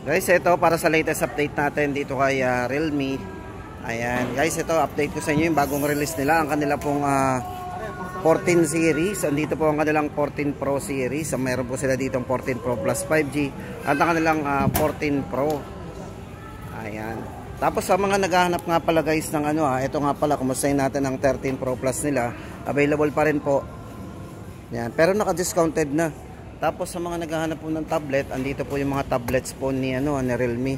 Guys, ito para sa latest update natin dito kay Realme. Ayan, guys, ito update ko sa inyo yung bagong release nila, ang kanila pong 14 series. Andito po ang kanilang 14 Pro series. Mayroon po sila dito 14 Pro Plus 5G at ang kanilang 14 Pro. Ayan. Tapos sa mga naghahanap nga pala guys ng ito nga pala, kumustahin natin ang 13 Pro Plus nila. Available pa rin po. Ayan, pero naka-discounted na. Tapos sa mga naghahanap po ng tablet, andito po yung mga tablets po ni ni Realme.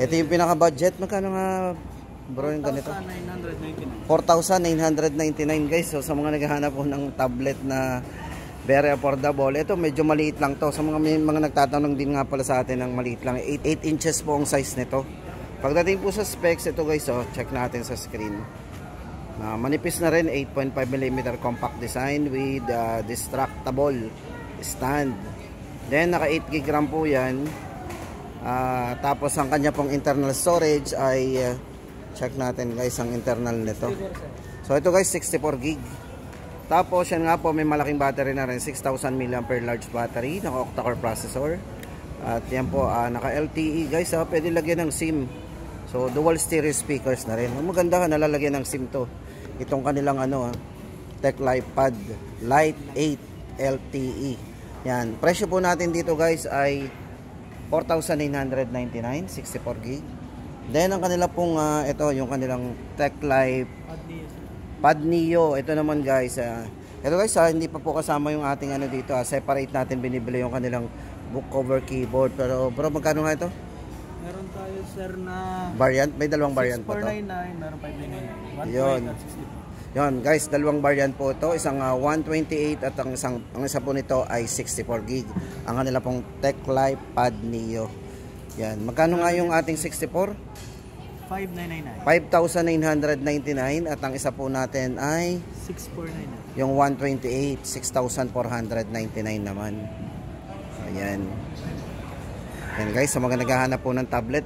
Ito yung pinaka-budget. Magkano nga bro yung ganito? 4,999 guys. So sa mga naghahanap po ng tablet na very affordable, ito medyo maliit lang to. Sa mga nagtatanong din nga pala sa atin ng maliit lang, 8 inches po ang size nito. Pagdating po sa specs, ito guys, check natin sa screen. Manipis na rin, 8.5mm compact design with distractable stand. Then naka 8GB RAM po yan. Tapos ang kanya pong internal storage ay check natin guys ang internal nito. So ito guys 64GB. Tapos yan nga po, may malaking battery na rin, 6,000 mAh large battery, naka octa-core processor. At yan po naka LTE guys, pwede lagyan ng SIM. So dual stereo speakers na rin. Maganda ka, nalalagyan ng SIM to. Itong kanilang TechLife Pad Lite 8 LTE. Yan, presyo po natin dito guys ay 4,999, 64GB. Then ang kanila pong ito yung kanilang TechLife Pad Neo. Ito naman guys, ito guys hindi pa po kasama yung ating dito, separate natin binibili yung kanilang book cover keyboard. Pero bro, magkano nga ito? Meron tayo sir na variant, may dalawang variant po to. 499, meron 599. Yun. Yon guys, dalawang variant po ito, isang 128 at ang isa po nito ay 64GB. Ang kanila pong TechLife Pad Neo. Yan, magkano nga yung ating 64? 5,999 at ang isa po natin ay 6,499. yung 128, 6,499 naman. Ayan. Yan guys, sa mga naghahanap po ng tablet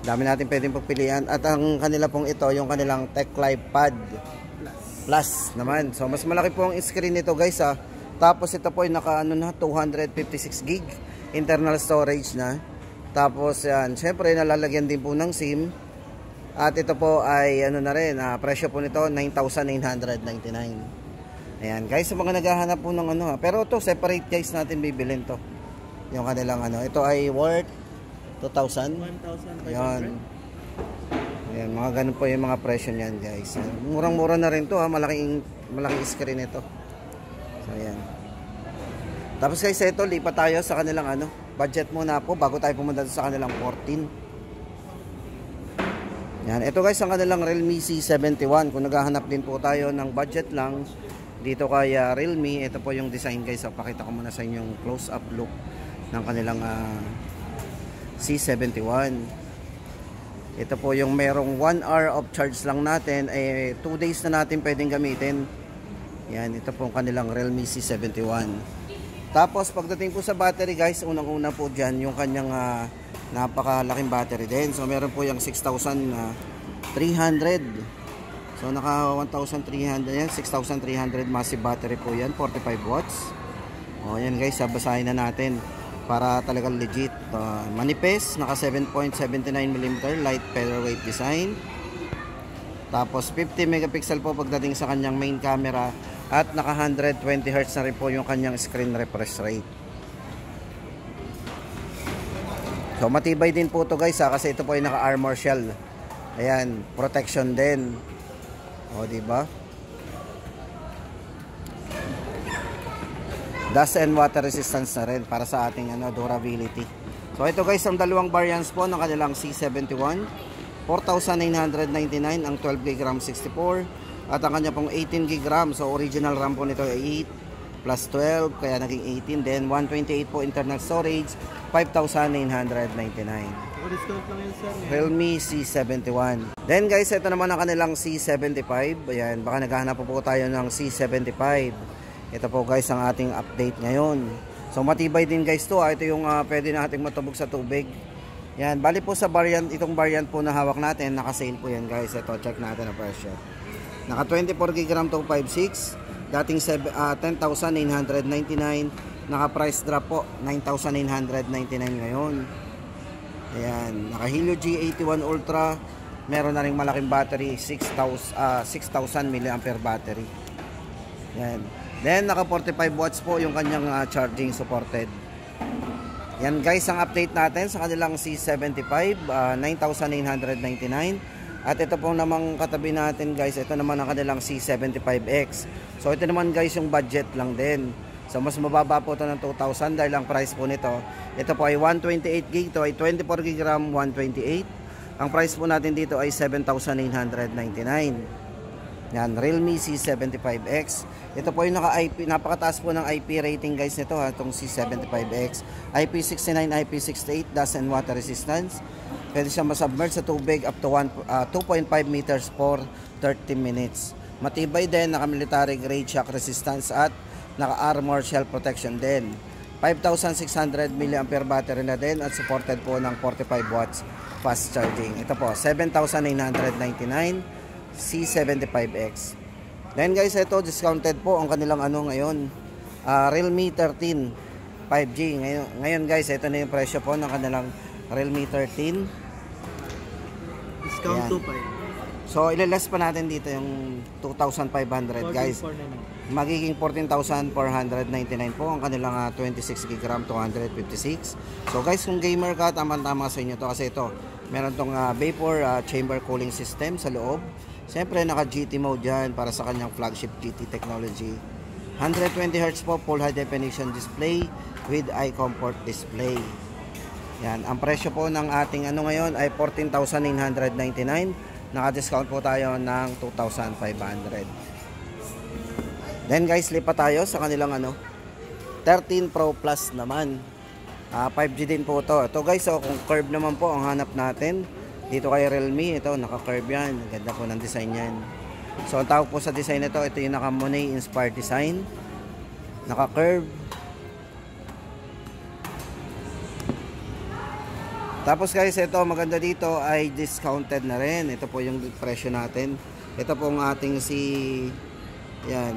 dami natin pwedeng pagpilian at ang kanila pong ito, yung kanilang TechLife Pad Plus naman. So mas malaki po ang screen nito guys Tapos ito po ay naka 256GB internal storage na. Tapos yan, syempre nalalagyan din po ng SIM. At ito po ay na rin, presyo po nito 9,999. Ayan guys, sa mga naghahanap po ng pero ito separate guys natin bibilin to. Yung kanilang ito ay worth 2,000. 1,500. Ayan. Ayan, mga ganun po yung mga presyo niyan guys. Murang-mura na rin to malaking screen ito. So ayan. Tapos guys, ito lipat tayo sa kanilang budget muna po bago tayo pumunta sa kanilang 14. Yan, ito guys ang kanilang Realme C71. Kung naghahanap din po tayo ng budget lang dito kay Realme, ito po yung design guys. Pakita ko muna sa inyo yung close up look ng kanilang C71. Ito po yung merong 1 hour of charge lang natin, 2 days na natin pwedeng gamitin. Yan, ito po kanilang Realme C71. Tapos pagdating po sa battery guys, unang-una po dyan yung kanyang napakalaking battery din. So meron po yung 6,300. So naka 1,300 yan, 6,300 massive battery po yan, 45 watts. O yan guys, basahin na natin para talagang legit. Manipis, naka 7.79mm light featherweight design. Tapos 50 megapixel po pagdating sa kanyang main camera at naka 120Hz na rin po yung kanyang screen refresh rate. So matibay din po to guys kasi ito po ay naka armor shell. Ayan, protection din. O diba? Dust and water resistance na rin para sa ating durability. So ito guys ang dalawang variants po ng kanilang C71. 4,999 ang 12GB RAM 64 at ang kanya pong 18GB RAM. So original RAM po nito ay 8 plus 12 kaya naging 18. Then 128 po internal storage, 5,999. Realme C71. Then guys, ito naman ang kanilang C75. Ayan, baka naghahanap po tayo ng C75. Ito po guys ang ating update ngayon. So matibay din guys to. Ito yung pwede nating matubog sa tubig. Yan, bali po sa variant, itong variant po na hawak natin, naka-sale po yan guys. Ito, check natin ang presyo. Naka 24GB RAM 256, dating 10,999, naka price drop po 9,999 ngayon. Ayan, naka Helio G81 Ultra. Meron na ring malaking battery, 6,000 mAh battery. Ayan. Then naka 45 watts po yung kanyang charging supported. Yan guys ang update natin sa kanilang C75, 9,999. At ito po namang katabi natin guys, ito naman ang kanilang C75X. So ito naman guys yung budget lang din. So mas mababa po ito ng 2,000 dahil ang price po nito. Ito po ay 128GB, ito ay 24GB RAM 128. Ang price po natin dito ay 7,999. Yan, Realme C75X. Ito po yung naka-IP, napakataas po ng IP rating guys nito ha, itong C75X. IP69, IP68, dust and water resistance. Pwede siya masubmerge sa tubig up to 2.5 meters for 30 minutes. Matibay din, naka-military grade shock resistance at naka-armor shell protection din. 5,600 mAh battery na din at supported po ng 45 watts fast charging. Ito po, 7,999 C75X. Then guys, ito discounted po ang kanilang ano ngayon, Realme 13 5G. Ngayon guys, ito na yung presyo po ng kanilang Realme 13. Discount 2.5. So ililess pa natin dito yung 2,500 guys. Magiging 14,499 po ang kanilang 26GB RAM 256. So guys, kung gamer ka, tama-tama sa inyo to kasi ito meron tong vapor chamber cooling system sa loob. Siyempre naka GT mode yan para sa kanyang flagship GT technology. 120Hz po full high definition display with eye comfort display. Yan, ang presyo po ng ating ano ngayon ay 14,999. Naka-discount po tayo ng 2,500. Then guys, lipat tayo sa kanilang ano 13 Pro Plus naman. 5G din po to. Ito guys, so kung curve naman po ang hanap natin dito kay Realme, ito naka-curve yan. Ganda po ng design yan. So ang tawag po sa design nito, ito yung naka-Monet inspired design. Naka-curve. Tapos guys, ito maganda dito ay discounted na rin. Ito po yung presyo natin. Ito po ang ating yan,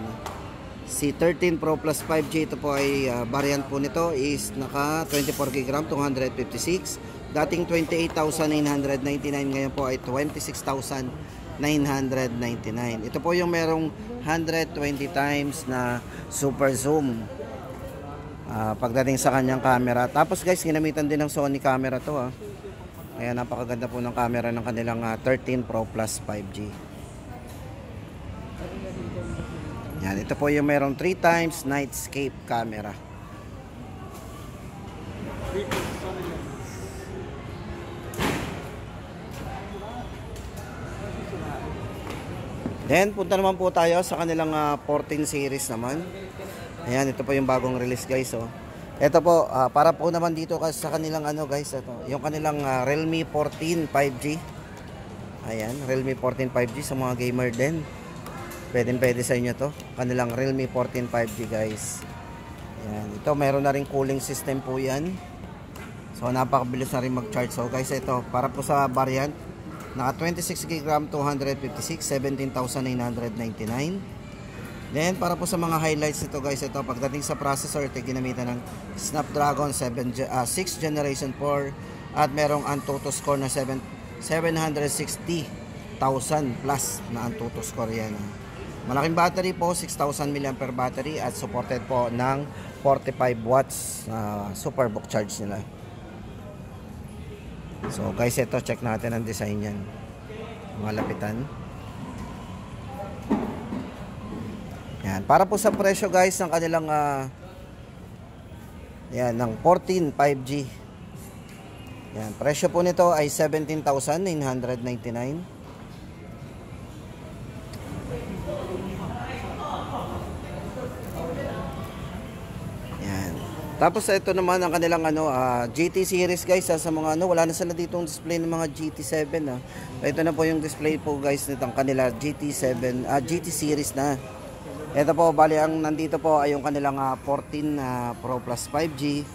si 13 Pro Plus 5G. Ito po ay variant po nito is naka 24GB RAM 256. Dating 28,999, ngayon po ay 26,999. Ito po yung merong 120 times na super zoom pagdating sa kanyang camera. Tapos guys, ginamitan din ng Sony camera to ha. Kaya napakaganda po ng camera ng kanilang 13 Pro Plus 5G. Yan, ito po yung merong 3 times nightscape camera. Then punta naman po tayo sa kanilang 14 series naman. Ayan, ito po yung bagong release guys oh. Ito po para po naman dito sa kanilang ano guys, ito yung kanilang Realme 14 5G. Ayan, Realme 14 5G sa mga gamer din. Pwede sa inyo to. Kanilang Realme 14 5G guys. Ayan, ito meron na ring cooling system po yan. So napakabilis na rin mag-charge. So guys, ito para po sa variant naka 26GB RAM 256, 17,999. Then para po sa mga highlights nito guys, ito pagdating sa processor, ito ginamitan ng Snapdragon 6th Generation 4 at merong Antutu score na 760,000 plus na Antutu score yan. Malaking battery po, 6,000 mAh battery at supported po ng 45 watts Superbook charge nila. So guys, ito check natin ang design yan, mga lapitan. Yan, para po sa presyo guys ng kanilang yan, ng 14 5G. Yan, presyo po nito ay 17,999. Tapos ito naman ang kanilang ano GT series guys sa mga ano, wala na sila ditong display ng mga GT7 Ito na po yung display po guys nitong kanila GT7 GT series na. Ito po bali ang nandito po ay yung kanilang 14 Pro Plus 5G.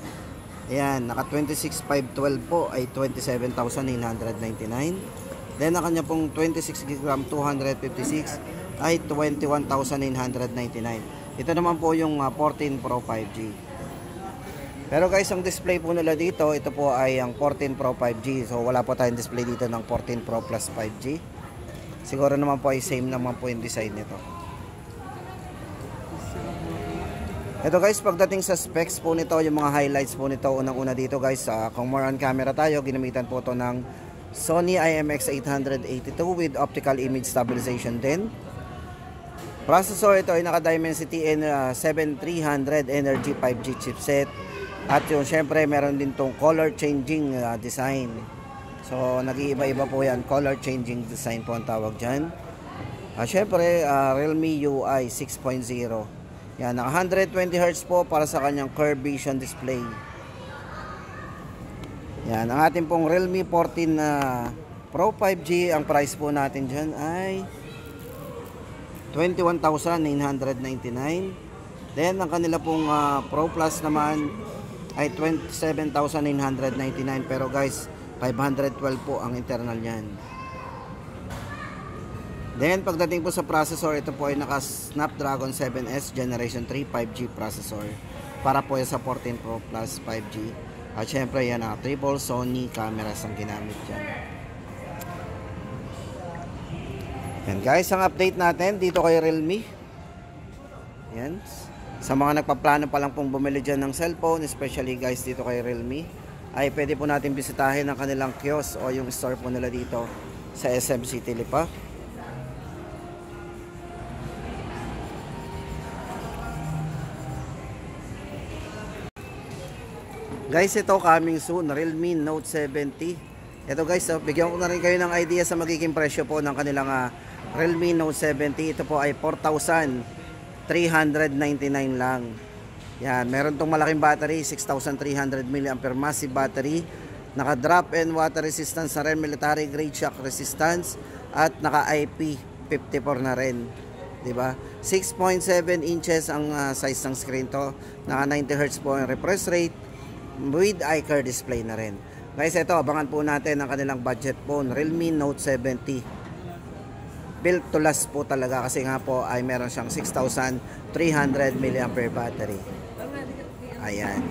Ayan, naka 26,512 po ay 27,999. Then ang kanya pong 26GB RAM 256 ay 21,999. Ito naman po yung 14 Pro 5G. Pero guys, ang display po nila dito, ito po ay ang 14 Pro 5G. So wala po tayong display dito ng 14 Pro Plus 5G. Siguro naman po ay same naman po yung design nito. Ito guys, pagdating sa specs po nito, yung mga highlights po nito, unang-una dito guys, kung more on camera tayo, ginamitan po ito ng Sony IMX882 with optical image stabilization din. Processor, ito ay naka-Dimensity N7300 Energy 5G chipset. At yung syempre meron din tong color changing design. So nag-iiba-iba po yan, color changing design po ang tawag dyan. Syempre Realme UI 6.0. Yan, naka 120Hz po para sa kanyang curved vision display. Yan, ang ating pong Realme 14 Pro 5G, ang price po natin dyan ay 21,999. Then ang kanila pong Pro Plus naman ay 27,999, pero guys 512 po ang internal niyan. Then pagdating po sa processor, ito po ay naka Snapdragon 7S Generation 3 5G processor para po sa 14 Pro Plus 5G. At syempre yan, triple Sony cameras ang ginamit dyan. Yan guys, ang update natin dito kay Realme. Yan, sa mga nagpaplano pa lang pong bumili dyan ng cellphone, especially guys dito kay Realme, ay pwede po natin bisitahin ang kanilang kiosk o yung store po nila dito sa SM City Lipa. Guys, ito coming soon, Realme Note 70. Ito guys, bigyan ko na rin kayo ng idea sa magiging presyo po ng kanilang Realme Note 70. Ito po ay 4,399 lang. Yan, meron tong malaking battery, 6,300 mAh massive battery. Naka drop and water resistance na rin, military grade shock resistance, at naka IP54 na rin. Diba? 6.7 inches ang size ng screen to. Naka 90Hz po ang refresh rate with iCar display na rin. Guys, ito, abangan po natin ang kanilang budget phone, Realme Note 70. Built to last po talaga kasi nga po ay meron siyang 6,300 mAh battery. Ayan.